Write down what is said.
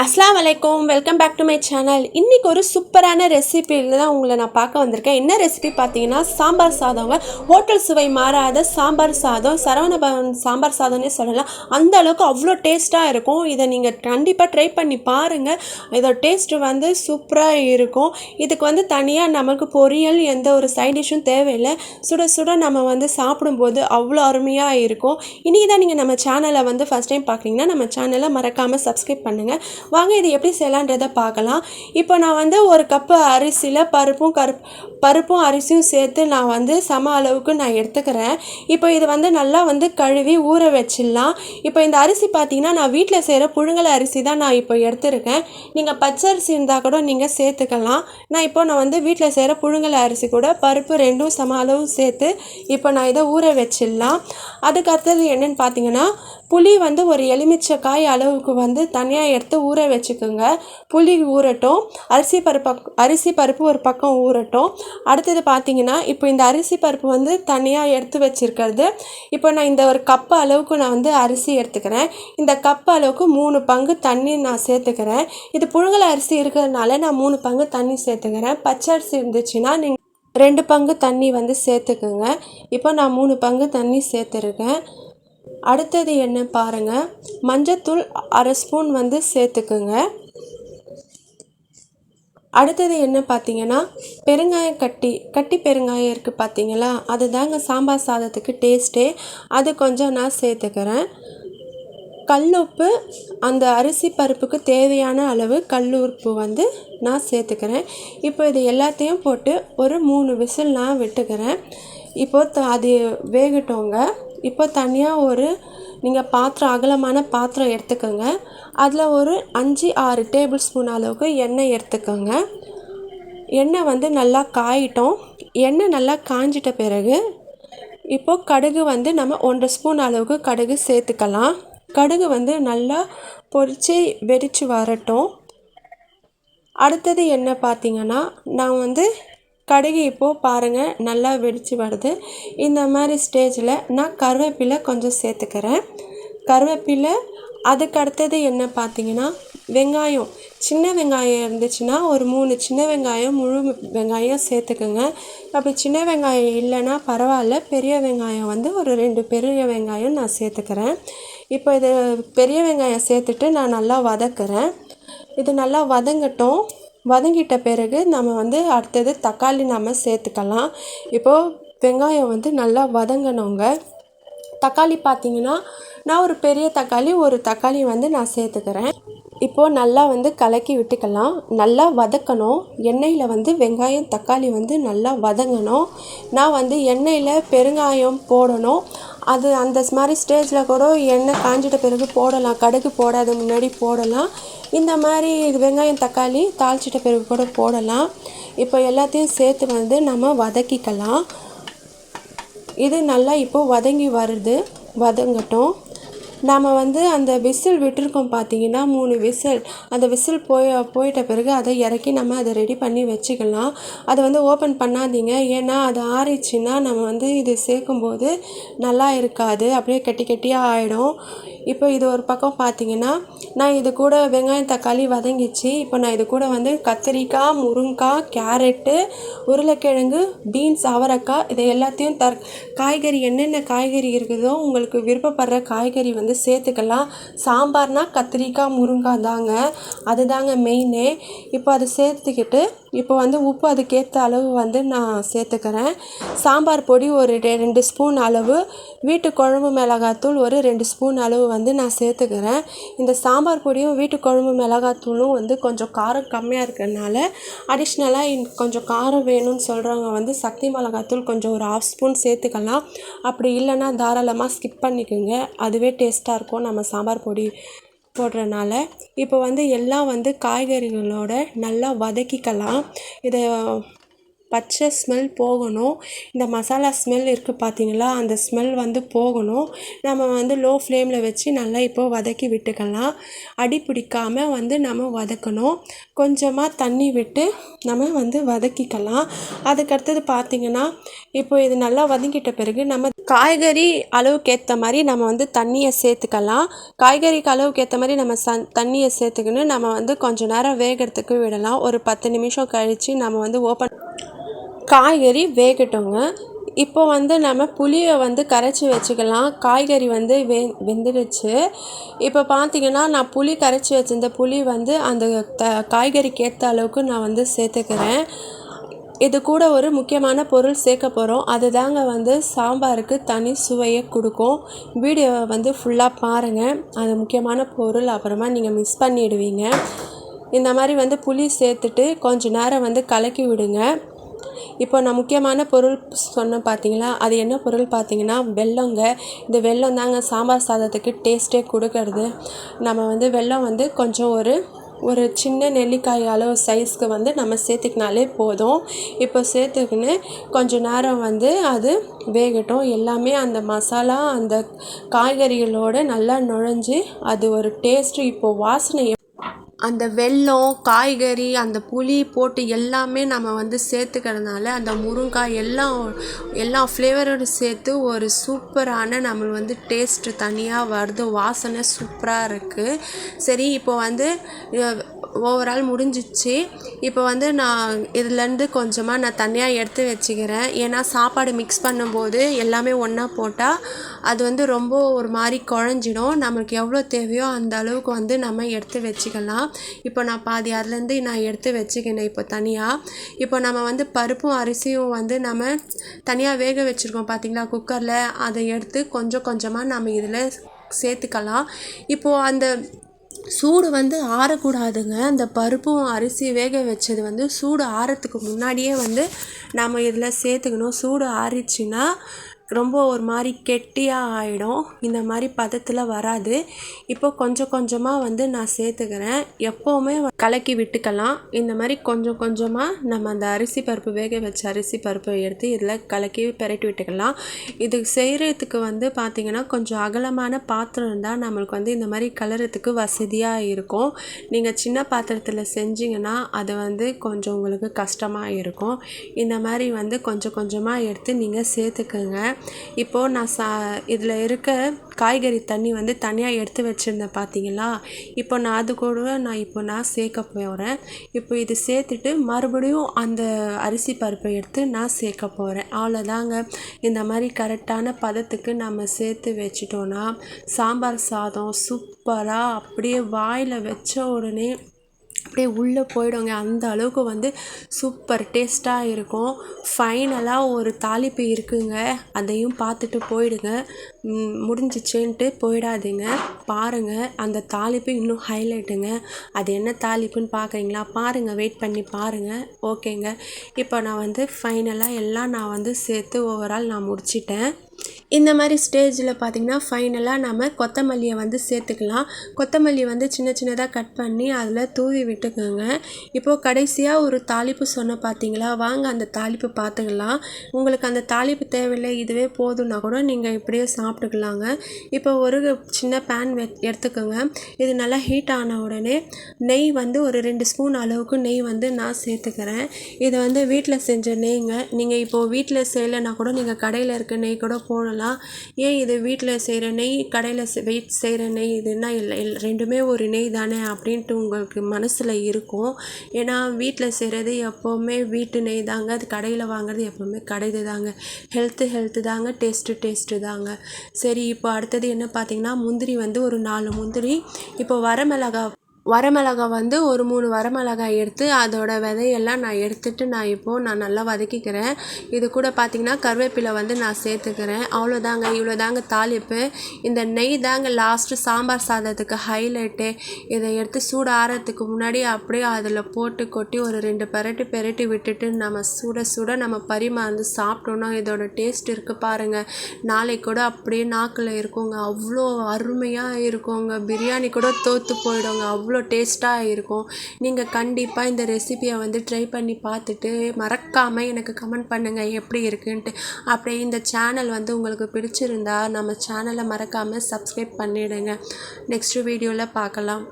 அஸ்ஸலாமு அலைக்கும், welcome back to my channel. இன்றைக்கி ஒரு சூப்பரான ரெசிபியில் தான் உங்களை நான் பார்க்க வந்திருக்கேன். என்ன ரெசிபி பார்த்தீங்கன்னா சாம்பார் சாதங்க. ஹோட்டல் சுவை மாறாத சாம்பார் சாதம், சரவணபவன் சாம்பார் சாதம்னே சொல்லலாம். அந்த அளவுக்கு அவ்வளோ டேஸ்ட்டாக இருக்கும். இதை நீங்கள் கண்டிப்பாக ட்ரை பண்ணி பாருங்கள். இதோட டேஸ்ட்டு வந்து சூப்பராக இருக்கும். இதுக்கு வந்து தனியாக நமக்கு பொரியல் எந்த ஒரு சைட் டிஷ்ஷும் தேவையில்லை. சுட சுட நம்ம வந்து சாப்பிடும்போது அவ்வளோ அருமையாக இருக்கும். இன்றைக்கி தான் நீங்கள் நம்ம சேனலை வந்து ஃபஸ்ட் டைம் பார்க்குறீங்கன்னா நம்ம சேனலை மறக்காமல் சப்ஸ்கிரைப் பண்ணுங்கள். வாங்க இது எப்படி செய்யலான்றதை பார்க்கலாம். இப்போ நான் வந்து ஒரு கப்பு அரிசியில் பருப்பும் அரிசியும் சேர்த்து நான் வந்து சம அளவுக்கு நான் எடுத்துக்கிறேன். இப்போ இது வந்து நல்லா வந்து கழுவி ஊற வச்சிடலாம். இப்போ இந்த அரிசி பார்த்திங்கன்னா நான் வீட்டில் செய்கிற புழுங்கல் அரிசி தான் நான் இப்போ எடுத்துருக்கேன். நீங்கள் பச்சை அரிசி இருந்தால் கூட நீங்கள் சேர்த்துக்கலாம். நான் வந்து வீட்டில் செய்கிற புழுங்கல் அரிசி கூட பருப்பு ரெண்டும் சம அளவு சேர்த்து இப்போ நான் இதை ஊற வச்சிடலாம். அதுக்கு அடுத்தது என்னென்னு பார்த்தீங்கன்னா புளி வந்து ஒரு எலுமிச்சக்காய் அளவுக்கு வந்து தனியாக எடுத்து ஊற வச்சுக்கோங்க. புளி ஊறட்டும், அரிசி பருப்பு ஒரு பக்கம் ஊறட்டும். அடுத்தது பார்த்திங்கன்னா இப்போ இந்த அரிசி பருப்பு வந்து தனியாக எடுத்து வச்சுருக்கிறது. இப்போ நான் இந்த ஒரு கப்பு அளவுக்கு நான் வந்து அரிசி எடுத்துக்கிறேன். இந்த கப்பு அளவுக்கு 3 பங்கு தண்ணி நான் சேர்த்துக்கிறேன். இது புழுங்கல் அரிசி இருக்கிறதுனால நான் 3 பங்கு தண்ணி சேர்த்துக்கிறேன். பச்சை அரிசி இருந்துச்சுன்னா நீங்கள் 2 பங்கு தண்ணி வந்து சேர்த்துக்குங்க. இப்போ நான் 3 பங்கு தண்ணி சேர்த்துருக்கேன். அடுத்தது என்ன பாருங்கள், மஞ்சத்தூள் 1/2 ஸ்பூன் வந்து சேர்த்துக்குங்க. அடுத்தது என்ன பார்த்தீங்கன்னா பெருங்காயம் கட்டி பெருங்காயம் இருக்குது பார்த்தீங்களா, அது தாங்க சாம்பார் சாதத்துக்கு டேஸ்ட்டே. அது கொஞ்சம் நான் சேர்த்துக்கிறேன். கல்லுப்பு, அந்த அரிசி பருப்புக்கு தேவையான அளவு கல்லுப்பு வந்து நான் சேர்த்துக்கிறேன். இப்போ இது எல்லாத்தையும் போட்டு ஒரு 3 விசில் நான் விட்டுக்கிறேன். அது வேகட்டோங்க. இப்போ தனியாக நீங்கள் அகலமான பாத்திரம் எடுத்துக்கோங்க. அதில் ஒரு 5-6 டேபிள் ஸ்பூன் அளவுக்கு எண்ணெய் எடுத்துக்கோங்க. எண்ணெய் வந்து நல்லா காயிட்டோம். எண்ணெய் நல்லா காஞ்சிட்ட பிறகு இப்போது கடுகு வந்து நம்ம 1 ஸ்பூன் அளவுக்கு கடுகு சேர்த்துக்கலாம். கடுகு வந்து நல்லா பொரித்து வெடித்து வரட்டும். அடுத்தது என்ன பார்த்திங்கன்னா நான் வந்து கடுகு இப்போது பாருங்கள் நல்லா வெடித்து வருது. இந்த மாதிரி ஸ்டேஜில் நான் கருவேப்பிலை கொஞ்சம் சேர்த்துக்கிறேன். கருவேப்பிலை, அதுக்கு அடுத்தது என்ன பார்த்திங்கன்னா வெங்காயம், சின்ன வெங்காயம் இருந்துச்சுன்னா ஒரு 3 சின்ன வெங்காயம், முழு வெங்காயம் சேர்த்துக்குங்க. அப்படி சின்ன வெங்காயம் இல்லைன்னா பரவாயில்ல, பெரிய வெங்காயம் வந்து ஒரு 2 பெரிய வெங்காயம் நான் சேர்த்துக்கிறேன். இப்போ இது பெரிய வெங்காயம் சேர்த்துட்டு நான் நல்லா வதக்குறேன். இது நல்லா வதங்கட்டும். வதங்கிட்ட பிறகு நம்ம வந்து அடுத்தது தக்காளி நம்ம சேர்த்துக்கலாம். இப்போது வெங்காயம் வந்து நல்லா வதங்கணுங்க. தக்காளி பார்த்திங்கன்னா நான் ஒரு பெரிய தக்காளி, ஒரு தக்காளி வந்து நான் சேர்த்துக்கிறேன். இப்போது நல்லா வந்து கலக்கி விட்டுக்கலாம். நல்லா வதக்கணும். எண்ணெயில் வந்து வெங்காயம் தக்காளி வந்து நல்லா வதங்கணும். நான் வந்து எண்ணெயில் பெருங்காயம் போடணும். அது அந்த மாதிரி ஸ்டேஜில் கூட எண்ணெய் காஞ்சிட்ட பிறகு போடலாம். கடுகு போடாத முன்னாடி போடலாம். இந்த மாதிரி வெங்காயம் தக்காளி தாளிச்சிட்ட பிறகு கூட போடலாம். இப்போ எல்லாத்தையும் சேர்த்து வந்து நம்ம வதக்கிக்கலாம். இது நல்லா இப்போது வதங்கி வருது, வதங்கட்டும். நாம் வந்து அந்த விசில் விட்டுருக்கோம் பார்த்திங்கன்னா 3 விசில். அந்த விசில் போயிட்ட பிறகு அதை இறக்கி நம்ம அதை ரெடி பண்ணி வச்சுக்கலாம். அதை வந்து ஓப்பன் பண்ணாதீங்க. ஏன்னா அது ஆறிடுச்சுன்னா நம்ம வந்து இது சேர்க்கும்போது நல்லா இருக்காது, அப்படியே கட்டியாக ஆகிடும். இப்போ இது ஒரு பக்கம் பார்த்திங்கன்னா நான் இது கூட வெங்காயம் தக்காளி வதங்கிச்சு. இப்போ நான் இது கூட வந்து கத்திரிக்காய், முருங்கைக்காய், கேரட்டு, உருளைக்கிழங்கு, பீன்ஸ், அவரைக்காய், இதை எல்லாத்தையும் காய்கறி என்னென்ன காய்கறி இருக்குதோ உங்களுக்கு விருப்பப்படுற காய்கறி வந்து சேர்த்துக்கலாம். சாம்பார்னால் கத்திரிக்காய், முருங்காய் தாங்க, அதுதாங்க மெயினே. இப்போ அதை சேர்த்துக்கிட்டு இப்போ வந்து உப்பு அதுக்கேற்ற அளவு வந்து நான் சேர்த்துக்கிறேன். சாம்பார் பொடி ஒரு 2 ஸ்பூன் அளவு, வீட்டு குழம்பு மிளகாத்தூள் ஒரு 2 ஸ்பூன் அளவு வந்து நான் சேர்த்துக்கிறேன். இந்த சாம்பார் பொடியும் வீட்டு குழம்பு மிளகாத்தூளும் வந்து கொஞ்சம் காரம் கம்மியாக இருக்கிறதுனால அடிஷ்னலாக கொஞ்சம் காரம் வேணும்னு சொல்கிறவங்க வந்து சக்தி மிளகாத்தூள் கொஞ்சம் ஒரு 1/2 ஸ்பூன் சேர்த்துக்கலாம். அப்படி இல்லைன்னா தாராளமாக ஸ்கிப் பண்ணிக்கோங்க. அதுவே டேஸ்ட்டாக இருக்கும் நம்ம சாம்பார் பொடி போடுறனால. இப்போ வந்து எல்லாம் வந்து காய்கறிகளோட நல்லா வதக்கிக்கலாம். இதை பச்சை ஸ்மெல் போகணும். இந்த மசாலா ஸ்மெல் இருக்குது பார்த்தீங்களா, அந்த ஸ்மெல் வந்து போகணும். நம்ம வந்து லோ ஃப்ளேமில் வச்சு நல்லா இப்போது வதக்கி விட்டுக்கலாம். அடி பிடிக்காமல் வந்து நம்ம வதக்கணும். கொஞ்சமாக தண்ணி விட்டு நம்ம வந்து வதக்கிக்கலாம். அதுக்கடுத்தது பார்த்திங்கன்னா இப்போ இது நல்லா வதங்கிட்ட பிறகு நம்ம காய்கறி அளவுக்கு ஏற்ற மாதிரி நம்ம வந்து தண்ணியை சேர்த்துக்கலாம். காய்கறிக்கு அளவுக்கு ஏற்ற மாதிரி நம்ம தண்ணியை சேர்த்துக்கின்னு நம்ம வந்து கொஞ்சம் நேரம் வேகிறதுக்கு விடலாம். ஒரு 10 நிமிஷம் கழித்து நம்ம வந்து காய்கறி வேகட்டுங்க. இப்போ வந்து நம்ம புளியை வந்து கரைச்சி வச்சுக்கலாம். காய்கறி வந்து வெந்துடுச்சு. இப்போ பார்த்திங்கன்னா நான் புளி கரைச்சி வச்சிருந்த புளி வந்து அந்த காய்கறிக்கு ஏற்ற அளவுக்கு நான் வந்து சேர்த்துக்கிறேன். இது கூட ஒரு முக்கியமான பொருள் சேர்க்க போகிறோம். அதுதாங்க வந்து சாம்பாருக்கு தனி சுவையை கொடுக்கும். வீடியோவை வந்து ஃபுல்லாக பாருங்கள். அது முக்கியமான பொருள், அப்புறமா நீங்கள் மிஸ் பண்ணிடுவீங்க. இந்த மாதிரி வந்து புளி சேர்த்துட்டு கொஞ்சம் நேரம் வந்து கலக்கி விடுங்க. இப்போ நான் முக்கியமான பொருள் சொன்னேன் பார்த்தீங்களா, அது என்ன பொருள் பார்த்தீங்கன்னா வெல்லங்க. இந்த வெல்லம் தாங்க சாம்பார் சாதத்துக்கு டேஸ்ட்டே கொடுக்கறது. நம்ம வந்து வெல்லம் வந்து கொஞ்சம் ஒரு சின்ன நெல்லிக்காய் அளவு சைஸ்க்கு வந்து நம்ம சேர்த்துக்கினாலே போதும். இப்போ சேர்த்துக்கின்னு கொஞ்சம் நேரம் வந்து அது வேகட்டும். எல்லாமே அந்த மசாலா அந்த காய்கறிகளோடு நல்லா நுழைஞ்சி அது ஒரு டேஸ்ட்டு. இப்போது வாசனை அந்த வெல்லம், காய்கறி, அந்த புளி போட்டு எல்லாமே நம்ம வந்து சேர்த்துக்கிறதுனால அந்த முருங்காய் எல்லாம் ஃப்ளேவரோடு சேர்த்து ஒரு சூப்பரான நம்ம வந்து டேஸ்ட்டு தனியாக வருது. வாசனை சூப்பராக இருக்குது. சரி, இப்போ வந்து ஓவரால் முடிஞ்சிச்சு. இப்போ வந்து நான் இதுலேருந்து கொஞ்சமாக நான் தனியாக எடுத்து வச்சுக்கிறேன். ஏன்னா சாப்பாடு மிக்ஸ் பண்ணும்போது எல்லாமே ஒன்றா போட்டால் அது வந்து ரொம்ப ஒரு மாதிரி குழஞ்சிடும். நம்மளுக்கு எவ்வளோ தேவையோ அந்த அளவுக்கு வந்து நம்ம எடுத்து வச்சுக்கலாம். இப்போ நான் பாதி அதுலேருந்து நான் எடுத்து வச்சுக்கினேன் இப்போ தனியாக. இப்போ நம்ம வந்து பருப்பும் அரிசியும் வந்து நம்ம தனியாக வேக வச்சுருக்கோம் பார்த்திங்களா குக்கரில், அதை எடுத்து கொஞ்சம் கொஞ்சமாக நம்ம இதில் சேர்த்துக்கலாம். இப்போது அந்த சூடு வந்து ஆறக்கூடாதுங்க. அந்த பருப்பும் அரிசி வேக வச்சது வந்து சூடு ஆறத்துக்கு முன்னாடியே வந்து நம்ம இதில் சேர்த்துக்கணும். சூடு ஆறிச்சுன்னா ரொம்ப ஒரு மாதிரி கெட்டியாக ஆகிடும். இந்த மாதிரி பதத்தில் வராது. இப்போ கொஞ்சம் கொஞ்சமாக வந்து நான் சேர்த்துக்கிறேன். எப்போவுமே கலக்கி விட்டுக்கலாம். இந்த மாதிரி கொஞ்சம் கொஞ்சமாக நம்ம அந்த அரிசி பருப்பு வேக வச்ச அரிசி பருப்பை எடுத்து இதில் கலக்கி பெரட்டி விட்டுக்கலாம். இது செய்கிறதுக்கு வந்து பார்த்திங்கன்னா கொஞ்சம் அகலமான பாத்திரம் இருந்தால் நம்மளுக்கு வந்து இந்த மாதிரி கலரத்துக்கு வசதியாக இருக்கும். நீங்கள் சின்ன பாத்திரத்தில் செஞ்சிங்கன்னா அது வந்து கொஞ்சம் உங்களுக்கு கஷ்டமாக இருக்கும். இந்த மாதிரி வந்து கொஞ்சம் கொஞ்சமாக எடுத்து நீங்கள் சேர்த்துக்குங்க. இப்போது நான் இதில் இருக்க காய்கறி தண்ணி வந்து தனியாக எடுத்து வச்சுருந்தேன் பார்த்தீங்களா. இப்போ நான் அது கூட நான் சேர்க்க போகிறேன். இப்போ இது சேர்த்துட்டு மறுபடியும் அந்த அரிசி பருப்பை எடுத்து நான் சேர்க்க போகிறேன். அவ்வளோதாங்க. இந்த மாதிரி கரெக்டான பதத்துக்கு நம்ம சேர்த்து வச்சிட்டோன்னா சாம்பார் சாதம் சூப்பராக அப்படியே வாயில் வச்ச உடனே அப்படியே உள்ளே போயிடுங்க. அந்த அளவுக்கு வந்து சூப்பர் டேஸ்ட்டாக இருக்கும். ஃபைனலாக ஒரு தாளிப்பு இருக்குங்க, அதையும் பார்த்துட்டு போயிடுங்க. முடிஞ்சிச்சுன்ட்டு போயிடாதீங்க, பாருங்கள். அந்த தாளிப்பு இன்னும் ஹைலைட்டுங்க. அது என்ன தாளிப்புன்னு பார்க்குறீங்களா? பாருங்கள், வெயிட் பண்ணி பாருங்கள். ஓகேங்க. இப்போ நான் வந்து ஃபைனலாக எல்லாம் நான் வந்து சேர்த்து ஓவரால் நான் முடிச்சிட்டேன். இந்த மாதிரி ஸ்டேஜில் பார்த்திங்கன்னா ஃபைனலாக நம்ம கொத்தமல்லியை வந்து சேர்த்துக்கலாம். கொத்தமல்லி வந்து சின்ன சின்னதாக கட் பண்ணி அதில் தூவி விட்டுக்கோங்க. இப்போது கடைசியாக ஒரு தாளிப்பு சொன்ன பார்த்தீங்களா, வாங்க அந்த தாளிப்பு பார்த்துக்கலாம். உங்களுக்கு அந்த தாளிப்பு தேவையில்லை, இதுவே போதும்னா கூட நீங்கள் இப்படியே சாப்பிட்டுக்கலாங்க. இப்போ ஒரு சின்ன பேன் எடுத்துக்கோங்க. இது நல்லா ஹீட் ஆன உடனே நெய் வந்து ஒரு 2 ஸ்பூன் அளவுக்கு நெய் வந்து நான் சேர்த்துக்கிறேன். இது வந்து வீட்டில் செஞ்ச நெய்ங்க. நீங்கள் இப்போது வீட்டில் செய்யலைன்னா கூட நீங்கள் கடையில் இருக்க நெய் கூட போடலாம். ஏன் இது வீட்டில் செய்கிற நெய் கடையில் செய்கிற நெய் இதுன்னா இல்லை, ரெண்டுமே ஒரு நெய் தானே அப்படின்ட்டு உங்களுக்கு மனசில் இருக்கும். ஏன்னா வீட்டில் செய்கிறது எப்போவுமே வீட்டு நெய் தாங்க, அது கடையில் வாங்குறது எப்போவுமே கடைது தாங்க. ஹெல்த்து தாங்க, டேஸ்ட்டு தாங்க. சரி, இப்போ அடுத்தது என்ன பார்த்தீங்கன்னா முந்திரி வந்து ஒரு 4 முந்திரி. இப்போ வரமிளகா வந்து ஒரு 3 வரமிளகாய் எடுத்து அதோட விதையெல்லாம் நான் எடுத்துட்டு நான் நல்லா வதக்கிக்கிறேன். இது கூட பார்த்திங்கன்னா கருவேப்பிலை வந்து நான் சேர்த்துக்கிறேன். அவ்வளோதாங்க, இவ்வளோதாங்க தாளிப்பு. இந்த நெய் தாங்க லாஸ்ட்டு சாம்பார் சாதத்துக்கு ஹைலைட்டு. இதை எடுத்து சூடு ஆறத்துக்கு முன்னாடி அப்படியே அதில் போட்டு கொட்டி ஒரு 2 பெரட்டி விட்டுட்டு நம்ம சுட நம்ம பரிமாறி சாப்பிட்டோன்னா இதோட டேஸ்ட் இருக்குது பாருங்கள். நாளைக்கு கூட அப்படியே நாக்கில் இருக்குங்க. அவ்வளோ அருமையாக இருக்குங்க. பிரியாணி கூட தோற்று போயிடுங்க. அவ்வளோ அவ்வளோ டேஸ்ட்டாக இருக்கும். நீங்கள் கண்டிப்பாக இந்த ரெசிபியை வந்து ட்ரை பண்ணி பார்த்துட்டு மறக்காமல் எனக்கு கமெண்ட் பண்ணுங்கள் எப்படி இருக்குன்ட்டு. அப்படியே இந்த சேனல் வந்து உங்களுக்கு பிடிச்சிருந்தா நம்ம சேனலை மறக்காமல் சப்ஸ்கிரைப் பண்ணிவிடுங்க. நெக்ஸ்ட் வீடியோவில் பார்க்கலாம்.